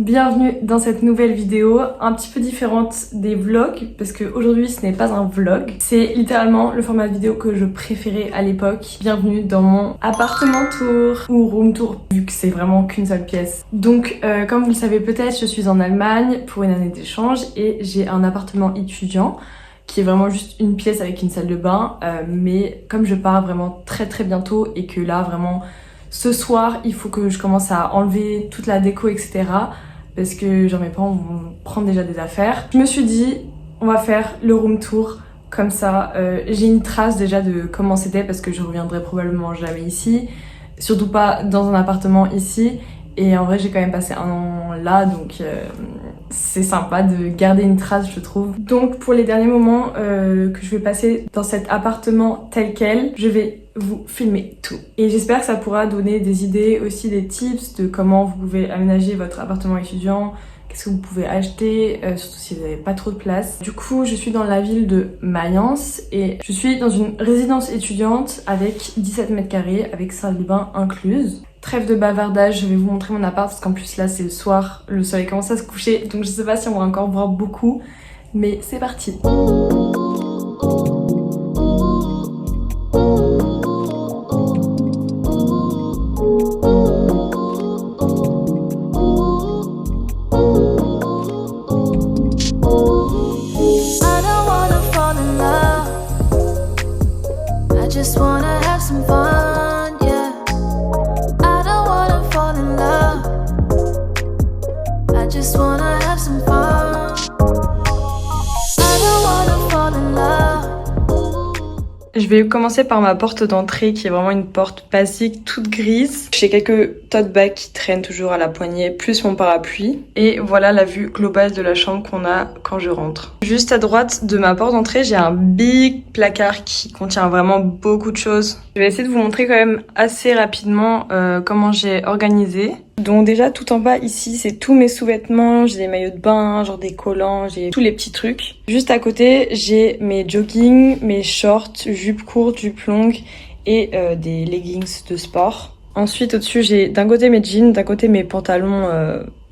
Bienvenue dans cette nouvelle vidéo, un petit peu différente des vlogs, parce qu'aujourd'hui ce n'est pas un vlog, c'est littéralement le format vidéo que je préférais à l'époque. Bienvenue dans mon appartement tour, ou room tour, vu que c'est vraiment qu'une seule pièce. Donc comme vous le savez peut-être, je suis en Allemagne pour une année d'échange et j'ai un appartement étudiant qui est vraiment juste une pièce avec une salle de bain, mais comme je pars vraiment très bientôt et que là vraiment ce soir il faut que je commence à enlever toute la déco etc, parce que genre mes parents vont prendre déjà des affaires, je me suis dit on va faire le room tour comme ça, j'ai une trace déjà de comment c'était parce que je reviendrai probablement jamais ici, surtout pas dans un appartement ici. Et en vrai j'ai quand même passé un an là, donc c'est sympa de garder une trace je trouve. Donc pour les derniers moments que je vais passer dans cet appartement tel quel, je vais vous filmer tout. Et j'espère que ça pourra donner des idées, aussi des tips de comment vous pouvez aménager votre appartement étudiant, qu'est-ce que vous pouvez acheter, surtout si vous n'avez pas trop de place. Du coup je suis dans la ville de Mayence et je suis dans une résidence étudiante avec 17 mètres carrés avec salle de bain incluse. Trêve de bavardage, je vais vous montrer mon appart parce qu'en plus là c'est le soir, le soleil commence à se coucher, donc je sais pas si on va encore voir beaucoup, mais c'est parti. Je vais commencer par ma porte d'entrée qui est vraiment une porte basique toute grise. J'ai quelques tote bags qui traînent toujours à la poignée, plus mon parapluie. Et voilà la vue globale de la chambre qu'on a quand je rentre. Juste à droite de ma porte d'entrée, j'ai un big placard qui contient vraiment beaucoup de choses. Je vais essayer de vous montrer quand même assez rapidement comment j'ai organisé. Donc déjà tout en bas ici c'est tous mes sous-vêtements, j'ai des maillots de bain, genre des collants, j'ai tous les petits trucs. Juste à côté j'ai mes joggings, mes shorts, jupes courtes, jupes longues et des leggings de sport. Ensuite au-dessus j'ai d'un côté mes jeans, d'un côté mes pantalons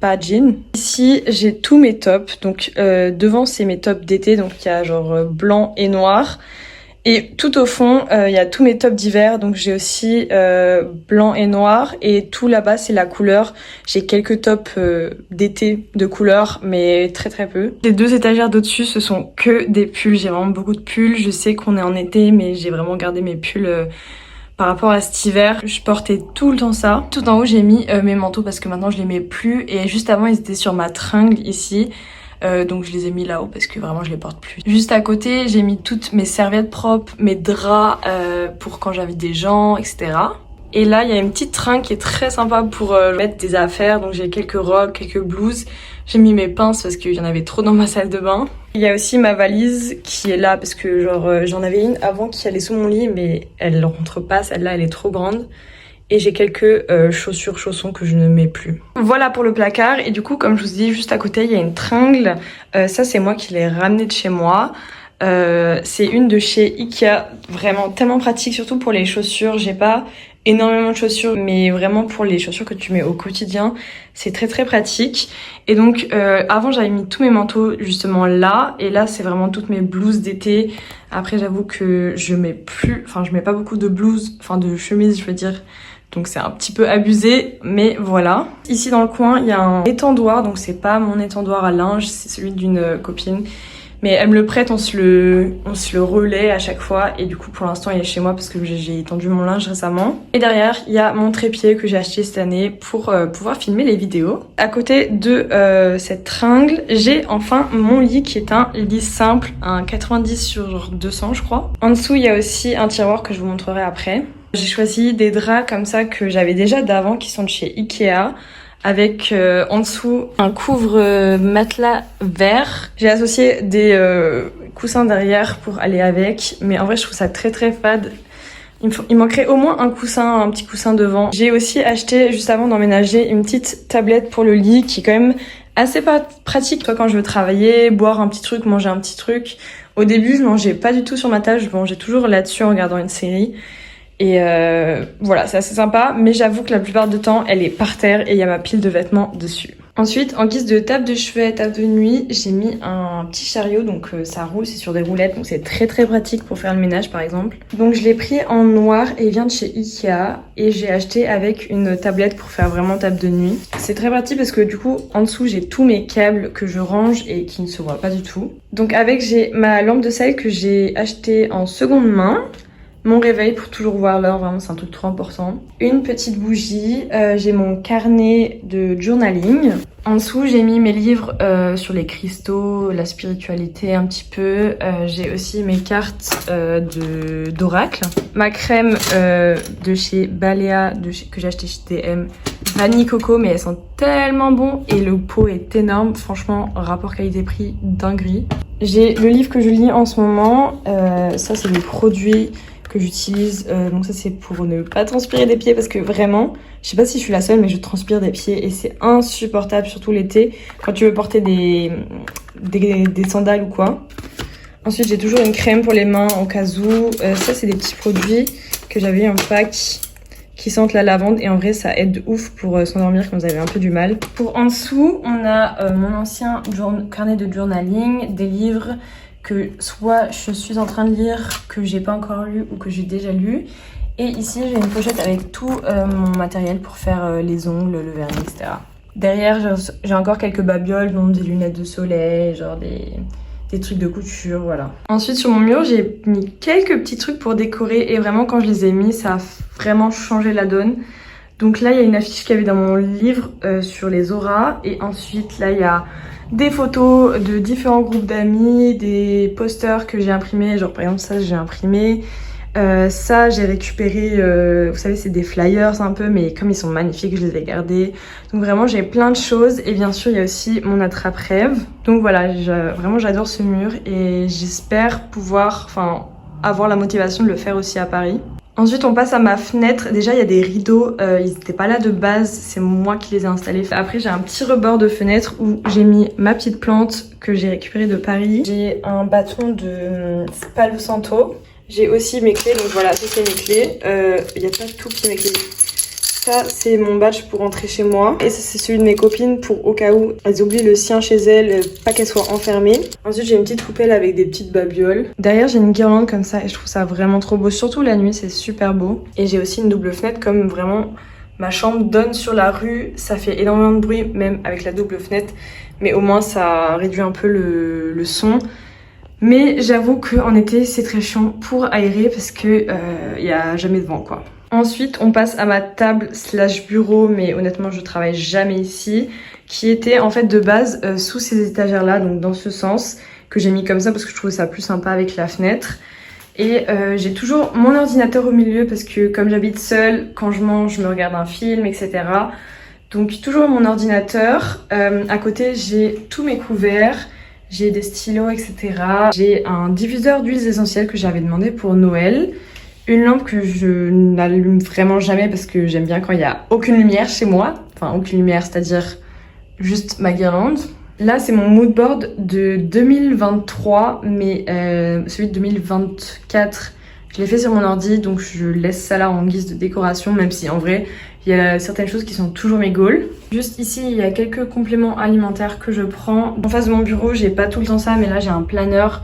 pas jeans. Ici j'ai tous mes tops, donc devant c'est mes tops d'été, donc il y a genre blanc et noir. Et tout au fond, il y a tous mes tops d'hiver, donc j'ai aussi blanc et noir. Et tout là-bas, c'est la couleur. J'ai quelques tops d'été de couleur, mais très peu. Les deux étagères d'au-dessus, ce sont que des pulls. J'ai vraiment beaucoup de pulls. Je sais qu'on est en été, mais j'ai vraiment gardé mes pulls par rapport à cet hiver. Je portais tout le temps ça. Tout en haut, j'ai mis mes manteaux parce que maintenant, je les mets plus. Et juste avant, ils étaient sur ma tringle ici. Donc je les ai mis là-haut parce que vraiment je les porte plus. Juste à côté j'ai mis toutes mes serviettes propres, mes draps pour quand j'invite des gens, etc. Et là il y a une petite tringle qui est très sympa pour mettre des affaires. Donc j'ai quelques robes, quelques blouses. J'ai mis mes pinces parce qu'il y en avait trop dans ma salle de bain. Il y a aussi ma valise qui est là parce que genre j'en avais une avant qui allait sous mon lit mais elle rentre pas, celle-là elle est trop grande. Et j'ai quelques chaussures, chaussons que je ne mets plus. Voilà pour le placard. Et du coup, comme je vous dis, juste à côté, il y a une tringle. Ça, c'est moi qui l'ai ramenée de chez moi. C'est une de chez Ikea. Vraiment tellement pratique, surtout pour les chaussures. J'ai pas énormément de chaussures, mais vraiment pour les chaussures que tu mets au quotidien, c'est très pratique. Et donc, avant, j'avais mis tous mes manteaux justement là. Et là, c'est vraiment toutes mes blouses d'été. Après, j'avoue que je mets pas beaucoup de blouses, enfin de chemises, je veux dire. Donc c'est un petit peu abusé, mais voilà. Ici dans le coin, il y a un étendoir, donc c'est pas mon étendoir à linge, c'est celui d'une copine. Mais elle me le prête, on se le relaie à chaque fois. Et du coup, pour l'instant, il est chez moi parce que j'ai étendu mon linge récemment. Et derrière, il y a mon trépied que j'ai acheté cette année pour pouvoir filmer les vidéos. À côté de cette tringle, j'ai enfin mon lit qui est un lit simple, un 90 sur 200 je crois. En dessous, il y a aussi un tiroir que je vous montrerai après. J'ai choisi des draps comme ça que j'avais déjà d'avant qui sont de chez Ikea avec en dessous un couvre matelas vert. J'ai associé des coussins derrière pour aller avec, mais en vrai je trouve ça très fade. Il manquerait au moins un petit coussin devant. J'ai aussi acheté juste avant d'emménager une petite tablette pour le lit qui est quand même assez pratique. Toi quand je veux travailler, boire un petit truc, manger un petit truc. Au début je mangeais pas du tout sur ma table, je mangeais toujours là-dessus en regardant une série. Et voilà, c'est assez sympa, mais j'avoue que la plupart du temps, elle est par terre et il y a ma pile de vêtements dessus. Ensuite, en guise de table de chevet, table de nuit, j'ai mis un petit chariot, donc ça roule, c'est sur des roulettes, donc c'est très pratique pour faire le ménage par exemple. Donc je l'ai pris en noir et il vient de chez Ikea et j'ai acheté avec une tablette pour faire vraiment table de nuit. C'est très pratique parce que du coup, en dessous, j'ai tous mes câbles que je range et qui ne se voient pas du tout. Donc avec, j'ai ma lampe de sel que j'ai achetée en seconde main. Mon réveil pour toujours voir l'heure, vraiment c'est un truc trop important. Une petite bougie, j'ai mon carnet de journaling. En dessous j'ai mis mes livres sur les cristaux, la spiritualité un petit peu. J'ai aussi mes cartes d'oracle. Ma crème de chez Balea, que j'ai acheté chez DM. Vanille coco, mais elles sont tellement bon et le pot est énorme. Franchement, rapport qualité-prix dinguerie. J'ai le livre que je lis en ce moment. Ça c'est les produits que j'utilise, donc ça c'est pour ne pas transpirer des pieds parce que vraiment, je sais pas si je suis la seule mais je transpire des pieds et c'est insupportable, surtout l'été quand tu veux porter des sandales ou quoi. Ensuite j'ai toujours une crème pour les mains au cas où, ça c'est des petits produits que j'avais en pack qui sentent la lavande et en vrai ça aide de ouf pour s'endormir quand vous avez un peu du mal. Pour en dessous on a mon ancien carnet de journaling, des livres que soit je suis en train de lire, que j'ai pas encore lu ou que j'ai déjà lu. Et ici j'ai une pochette avec tout mon matériel pour faire les ongles, le vernis, etc. Derrière j'ai encore quelques babioles, donc des lunettes de soleil, genre des trucs de couture, voilà. Ensuite sur mon mur j'ai mis quelques petits trucs pour décorer et vraiment quand je les ai mis ça a vraiment changé la donne. Donc là il y a une affiche qu'il y avait dans mon livre sur les auras et ensuite là il y a des photos de différents groupes d'amis, des posters que j'ai imprimés, genre par exemple ça j'ai imprimé, ça j'ai récupéré, vous savez c'est des flyers un peu mais comme ils sont magnifiques je les ai gardés. Donc vraiment j'ai plein de choses et bien sûr il y a aussi mon attrape-rêve. Donc voilà, vraiment j'adore ce mur et j'espère pouvoir avoir la motivation de le faire aussi à Paris. Ensuite on passe à ma fenêtre, déjà il y a des rideaux, ils n'étaient pas là de base, c'est moi qui les ai installés. Après j'ai un petit rebord de fenêtre où j'ai mis ma petite plante que j'ai récupérée de Paris. J'ai un bâton de Palo Santo, j'ai aussi mes clés, donc voilà ça c'est mes clés, il n'y a pas tout qui est mes clés. Ça c'est mon badge pour rentrer chez moi et ça c'est celui de mes copines pour au cas où elles oublient le sien chez elles, pas qu'elles soient enfermées. Ensuite j'ai une petite poupelle avec des petites babioles. Derrière j'ai une guirlande comme ça et je trouve ça vraiment trop beau, surtout la nuit c'est super beau. Et j'ai aussi une double fenêtre comme vraiment ma chambre donne sur la rue, ça fait énormément de bruit même avec la double fenêtre mais au moins ça réduit un peu le son. Mais j'avoue qu'en été c'est très chiant pour aérer parce que y a jamais de vent quoi. Ensuite, on passe à ma table slash bureau, mais honnêtement, je travaille jamais ici, qui était en fait de base sous ces étagères-là, donc dans ce sens, que j'ai mis comme ça parce que je trouvais ça plus sympa avec la fenêtre. Et j'ai toujours mon ordinateur au milieu parce que comme j'habite seule, quand je mange, je me regarde un film, etc. Donc toujours mon ordinateur. À côté, j'ai tous mes couverts, j'ai des stylos, etc. J'ai un diffuseur d'huiles essentielles que j'avais demandé pour Noël. Une lampe que je n'allume vraiment jamais parce que j'aime bien quand il n'y a aucune lumière chez moi. Enfin, aucune lumière, c'est-à-dire juste ma guirlande. Là, c'est mon mood board de 2023, mais celui de 2024, je l'ai fait sur mon ordi, donc je laisse ça là en guise de décoration, même si en vrai, il y a certaines choses qui sont toujours mes goals. Juste ici, il y a quelques compléments alimentaires que je prends. En face de mon bureau, j'ai pas tout le temps ça, mais là, j'ai un planeur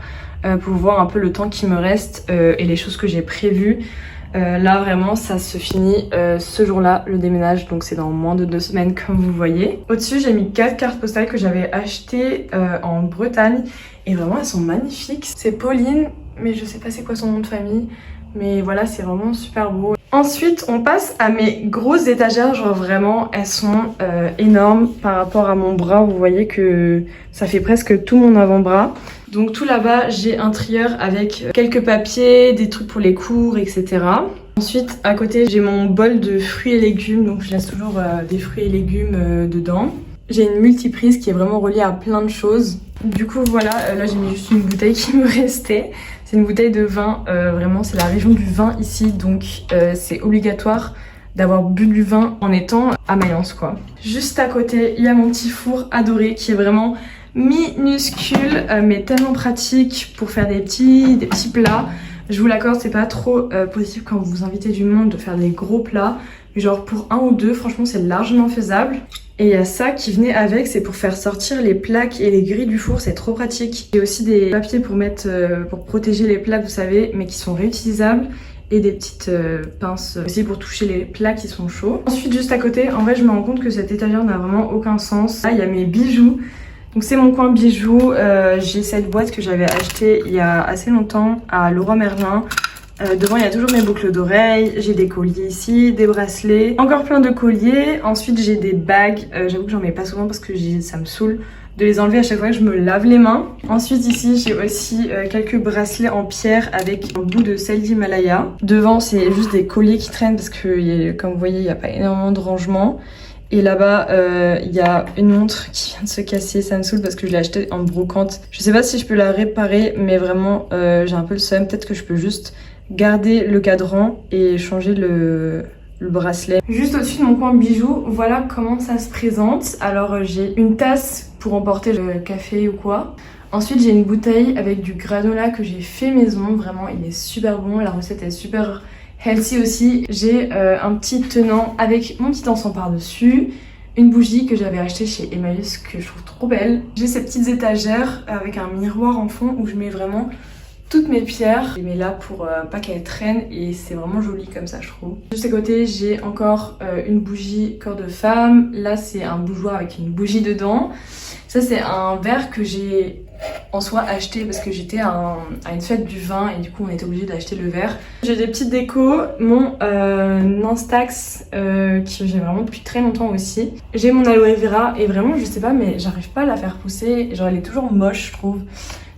pour voir un peu le temps qui me reste et les choses que j'ai prévues. Là vraiment ça se finit ce jour-là le déménage, donc c'est dans moins de 2 semaines comme vous voyez. Au-dessus j'ai mis 4 cartes postales que j'avais achetées en Bretagne et vraiment elles sont magnifiques. C'est Pauline mais je sais pas c'est quoi son nom de famille, mais voilà c'est vraiment super beau. Ensuite on passe à mes grosses étagères, genre vraiment elles sont énormes par rapport à mon bras, vous voyez que ça fait presque tout mon avant-bras. Donc tout là-bas, j'ai un trieur avec quelques papiers, des trucs pour les cours, etc. Ensuite, à côté, j'ai mon bol de fruits et légumes, donc je laisse toujours des fruits et légumes dedans. J'ai une multiprise qui est vraiment reliée à plein de choses. Du coup, voilà, là j'ai mis juste une bouteille qui me restait. C'est une bouteille de vin, vraiment c'est la région du vin ici, donc c'est obligatoire d'avoir bu du vin en étant à Mayence quoi. Juste à côté, il y a mon petit four adoré qui est vraiment minuscule mais tellement pratique pour faire des petits plats. Je vous l'accorde, c'est pas trop possible quand vous invitez du monde de faire des gros plats, Genre pour un ou deux, franchement c'est largement faisable. Et il y a ça qui venait avec, c'est pour faire sortir les plaques et les grilles du four, c'est trop pratique. J'ai aussi des papiers pour mettre, pour protéger les plaques, vous savez, mais qui sont réutilisables. Et des petites pinces aussi pour toucher les plats qui sont chauds. Ensuite, juste à côté, en vrai je me rends compte que cette étagère n'a vraiment aucun sens. Là il y a mes bijoux. Donc c'est mon coin bijoux. J'ai cette boîte que j'avais achetée il y a assez longtemps à Leroy Merlin. Devant il y a toujours mes boucles d'oreilles, j'ai des colliers ici, des bracelets, encore plein de colliers. Ensuite j'ai des bagues, j'avoue que j'en mets pas souvent parce que ça me saoule de les enlever à chaque fois que je me lave les mains. Ensuite ici j'ai aussi quelques bracelets en pierre avec un bout de sel d'Himalaya. Devant c'est juste des colliers qui traînent parce que comme vous voyez il n'y a pas énormément de rangement. Et là-bas, il y a une montre qui vient de se casser, ça me saoule parce que je l'ai achetée en brocante. Je sais pas si je peux la réparer, mais vraiment, j'ai un peu le seum. Peut-être que je peux juste garder le cadran et changer le bracelet. Juste au-dessus de mon coin bijoux, voilà comment ça se présente. Alors, j'ai une tasse pour emporter le café ou quoi. Ensuite, j'ai une bouteille avec du granola que j'ai fait maison. Vraiment, il est super bon. La recette est super healthy aussi. J'ai un petit tenant avec mon petit encens par-dessus, une bougie que j'avais achetée chez Emmaüs que je trouve trop belle. J'ai ces petites étagères avec un miroir en fond où je mets vraiment toutes mes pierres. Je les mets là pour pas qu'elles traînent et c'est vraiment joli comme ça je trouve. Juste à côté j'ai encore une bougie corps de femme. Là c'est un bougeoir avec une bougie dedans. Ça c'est un verre que j'ai en soi acheté parce que j'étais à une fête du vin et du coup on était obligé d'acheter le verre. J'ai des petites décos, mon Instax que j'ai vraiment depuis très longtemps aussi. J'ai mon aloe vera et vraiment je sais pas mais j'arrive pas à la faire pousser, genre elle est toujours moche je trouve.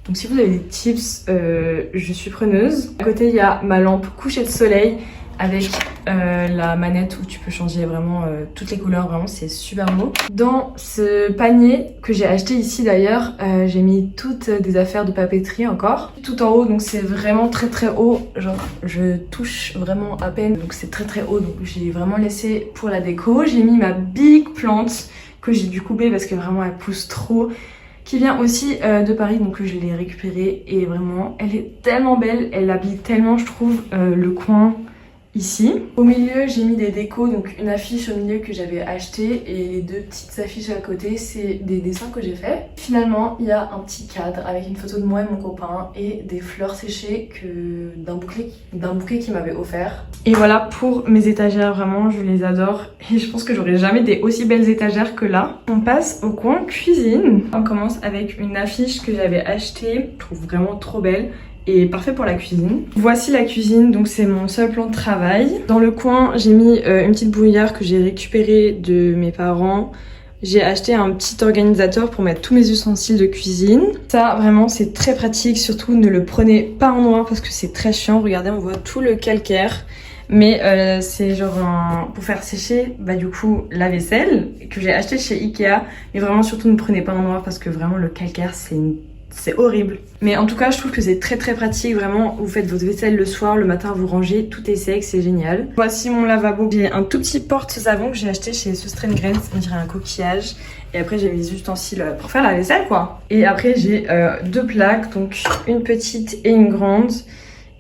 Donc si vous avez des tips, je suis preneuse. À côté il y a ma lampe coucher de soleil avec la manette où tu peux changer vraiment toutes les couleurs, vraiment c'est super beau. Dans ce panier que j'ai acheté ici d'ailleurs, j'ai mis toutes des affaires de papeterie encore. Tout en haut donc c'est vraiment très très haut, genre je touche vraiment à peine donc c'est très très haut donc j'ai vraiment laissé pour la déco. J'ai mis ma big plante que j'ai dû couper parce que vraiment elle pousse trop, qui vient aussi de Paris donc je l'ai récupérée et vraiment elle est tellement belle, elle habille tellement je trouve le coin ici. Au milieu j'ai mis des décos, donc une affiche au milieu que j'avais achetée et les deux petites affiches à côté c'est des dessins que j'ai fait. Finalement il y a un petit cadre avec une photo de moi et mon copain et des fleurs séchées d'un bouquet qu'il m'avait offert. Et voilà pour mes étagères, vraiment je les adore et je pense que j'aurai jamais des aussi belles étagères que là. On passe au coin cuisine. On commence avec une affiche que j'avais achetée, je trouve vraiment trop belle et parfait pour la cuisine. Voici la cuisine, donc c'est mon seul plan de travail. Dans le coin, j'ai mis une petite bouillière que j'ai récupérée de mes parents. J'ai acheté un petit organisateur pour mettre tous mes ustensiles de cuisine. Ça, vraiment, c'est très pratique. Surtout, ne le prenez pas en noir parce que c'est très chiant. Regardez, on voit tout le calcaire. Mais c'est genre pour faire sécher, bah du coup, la vaisselle que j'ai acheté chez Ikea. Mais vraiment, surtout, ne prenez pas en noir parce que vraiment, le calcaire, c'est horrible. Mais en tout cas, je trouve que c'est très très pratique. Vraiment, vous faites votre vaisselle le soir, le matin vous rangez, tout est sec, c'est génial. Voici mon lavabo. J'ai un tout petit porte-savon que j'ai acheté chez Sustrain, on dirait un coquillage. Et après, j'ai mes ustensiles pour faire la vaisselle quoi. Et après, j'ai deux plaques, donc une petite et une grande.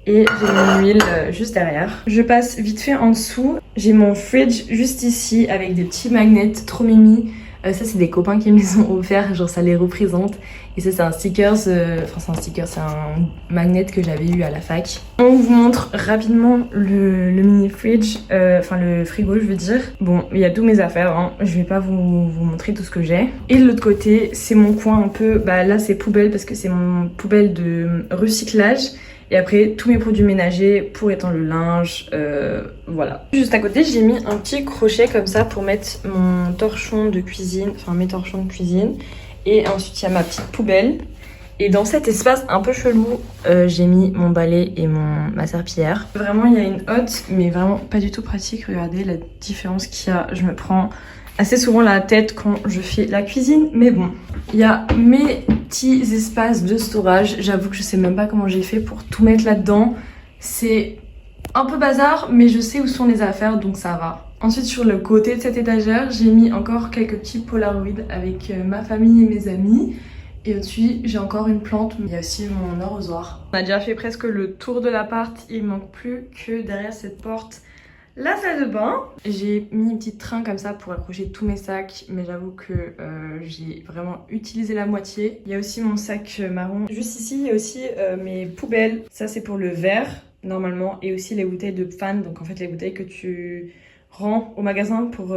Et j'ai mon huile juste derrière. Je passe vite fait en dessous. J'ai mon fridge juste ici avec des petits magnets trop mimi. Ça c'est des copains qui me les ont offerts, genre ça les représente. Et ça c'est un sticker, c'est un magnet que j'avais eu à la fac. On vous montre rapidement le mini fridge, enfin le frigo je veux dire. Bon, il y a tous mes affaires, hein. Je vais pas vous montrer tout ce que j'ai. Et de l'autre côté, c'est mon coin un peu, bah là c'est poubelle parce que c'est mon poubelle de recyclage. Et après, tous mes produits ménagers pour étendre le linge, voilà. Juste à côté, j'ai mis un petit crochet comme ça pour mettre mon torchon de cuisine, enfin mes torchons de cuisine. Et ensuite, il y a ma petite poubelle. Et dans cet espace un peu chelou, j'ai mis mon balai et ma serpillière. Vraiment, il y a une hotte, mais vraiment pas du tout pratique. Regardez la différence qu'il y a. Je me prends assez souvent la tête quand je fais la cuisine, mais bon. Il y a mes petits espaces de storage. J'avoue que je sais même pas comment j'ai fait pour tout mettre là-dedans. C'est un peu bazar, mais je sais où sont les affaires, donc ça va. Ensuite, sur le côté de cette étagère, j'ai mis encore quelques petits Polaroids avec ma famille et mes amis. Et au-dessus, j'ai encore une plante, mais il y a aussi mon arrosoir. On a déjà fait presque le tour de l'appart. Il manque plus que derrière cette porte la salle de bain. J'ai mis une petite train comme ça pour accrocher tous mes sacs, mais j'avoue que j'ai vraiment utilisé la moitié. Il y a aussi mon sac marron. Juste ici, il y a aussi mes poubelles. Ça, c'est pour le verre, normalement, et aussi les bouteilles de Pfand. Donc en fait, les bouteilles que tu rends au magasin pour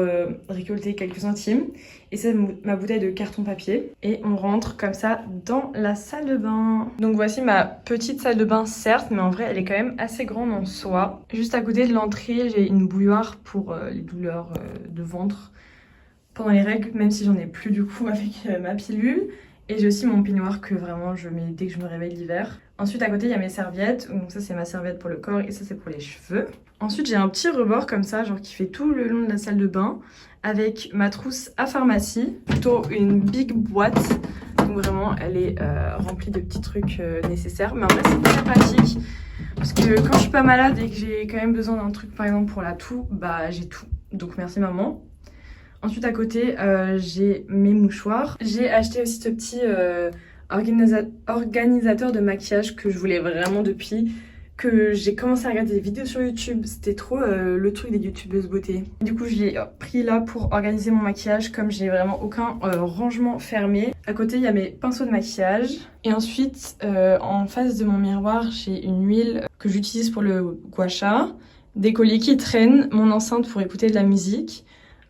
récolter quelques centimes. Et c'est ma bouteille de carton papier. Et on rentre comme ça dans la salle de bain. Donc voici ma petite salle de bain, certes, mais en vrai elle est quand même assez grande en soi. Juste à côté de l'entrée, j'ai une bouilloire pour les douleurs de ventre pendant les règles, même si j'en ai plus du coup avec ma pilule. Et j'ai aussi mon peignoir que vraiment je mets dès que je me réveille l'hiver. Ensuite à côté il y a mes serviettes, donc ça c'est ma serviette pour le corps et ça c'est pour les cheveux. Ensuite j'ai un petit rebord comme ça, genre qui fait tout le long de la salle de bain, avec ma trousse à pharmacie, plutôt une big boîte. Donc vraiment elle est remplie de petits trucs nécessaires, mais en vrai c'est très pratique. Parce que quand je suis pas malade et que j'ai quand même besoin d'un truc par exemple pour la toux, bah j'ai tout. Donc merci maman. Ensuite à côté j'ai mes mouchoirs. J'ai acheté aussi ce petit organisateur de maquillage que je voulais vraiment depuis que j'ai commencé à regarder des vidéos sur YouTube. C'était trop le truc des youtubeuses beauté. Du coup je l'ai pris là pour organiser mon maquillage comme j'ai vraiment aucun rangement fermé. À côté il y a mes pinceaux de maquillage. Et ensuite en face de mon miroir j'ai une huile que j'utilise pour le gua sha, des colliers qui traînent, mon enceinte pour écouter de la musique.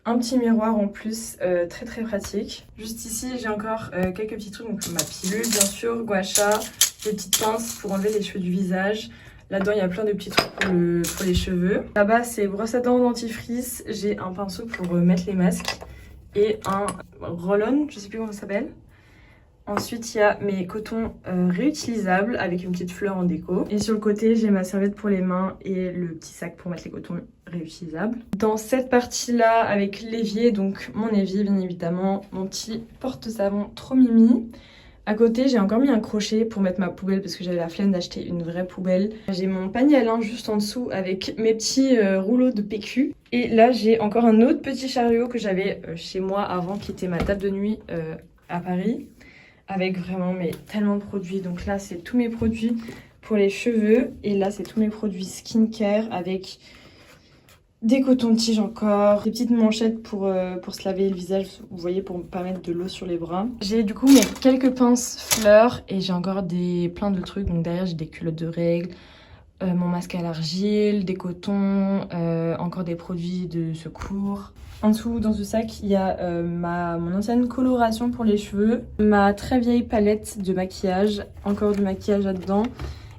Un petit miroir en plus, très très pratique. Juste ici, j'ai encore quelques petits trucs, donc ma pilule bien sûr, gua sha, des petites pinces pour enlever les cheveux du visage. Là-dedans, il y a plein de petits trucs pour les cheveux. Là-bas, c'est brosse à dents dentifrice. J'ai un pinceau pour mettre les masques et un roll-on, je sais plus comment ça s'appelle. Ensuite, il y a mes cotons réutilisables avec une petite fleur en déco. Et sur le côté, j'ai ma serviette pour les mains et le petit sac pour mettre les cotons réutilisables. Dans cette partie-là, avec l'évier, donc mon évier bien évidemment, mon petit porte-savon trop mimi. À côté, j'ai encore mis un crochet pour mettre ma poubelle parce que j'avais la flemme d'acheter une vraie poubelle. J'ai mon panier à linge juste en dessous avec mes petits rouleaux de PQ. Et là, j'ai encore un autre petit chariot que j'avais chez moi avant, qui était ma table de nuit à Paris. Avec vraiment tellement de produits. Donc là, c'est tous mes produits pour les cheveux. Et là, c'est tous mes produits skincare avec des cotons-tiges encore, des petites manchettes pour se laver le visage, vous voyez, pour pas mettre de l'eau sur les bras. J'ai du coup mes quelques pinces fleurs et j'ai encore plein de trucs. Donc derrière, j'ai des culottes de règles, mon masque à l'argile, des cotons, encore des produits de secours. En dessous, dans ce sac, il y a mon ancienne coloration pour les cheveux, ma très vieille palette de maquillage, encore du maquillage là-dedans.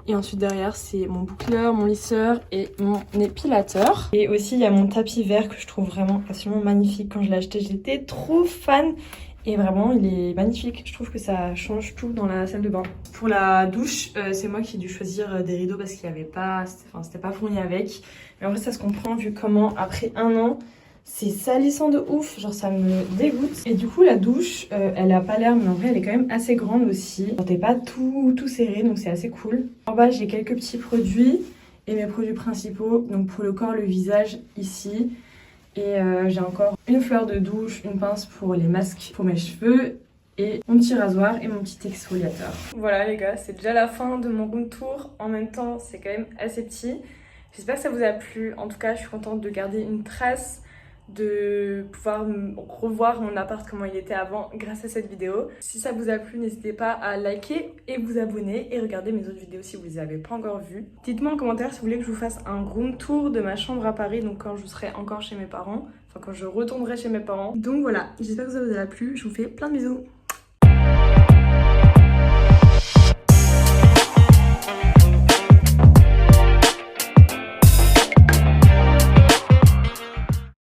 Et ensuite derrière, c'est mon boucleur, mon lisseur et mon épilateur. Et aussi, il y a mon tapis vert que je trouve vraiment absolument magnifique. Quand je l'ai acheté, j'étais trop fan. Et vraiment, il est magnifique. Je trouve que ça change tout dans la salle de bain. Pour la douche, c'est moi qui ai dû choisir des rideaux parce qu'il n'y avait pas... Enfin, c'était pas fourni avec. Mais en vrai, ça se comprend vu comment, après 1 an, c'est salissant de ouf. Genre, ça me dégoûte. Et du coup, la douche, elle a pas l'air, mais en vrai, elle est quand même assez grande aussi. T'es pas tout serré, donc c'est assez cool. En bas, j'ai quelques petits produits et mes produits principaux. Donc pour le corps, le visage, ici. Et j'ai encore une fleur de douche, une pince pour les masques pour mes cheveux et mon petit rasoir et mon petit exfoliateur. Voilà les gars, c'est déjà la fin de mon room tour. En même temps, c'est quand même assez petit. J'espère que ça vous a plu. En tout cas, je suis contente de garder une trace, de pouvoir revoir mon appart comment il était avant grâce à cette vidéo. Si ça vous a plu, n'hésitez pas à liker et vous abonner et regarder mes autres vidéos si vous les avez pas encore vues. Dites-moi en commentaire si vous voulez que je vous fasse un room tour de ma chambre à Paris, donc quand je serai encore chez mes parents, enfin quand je retournerai chez mes parents. Donc voilà, j'espère que ça vous a plu, je vous fais plein de bisous.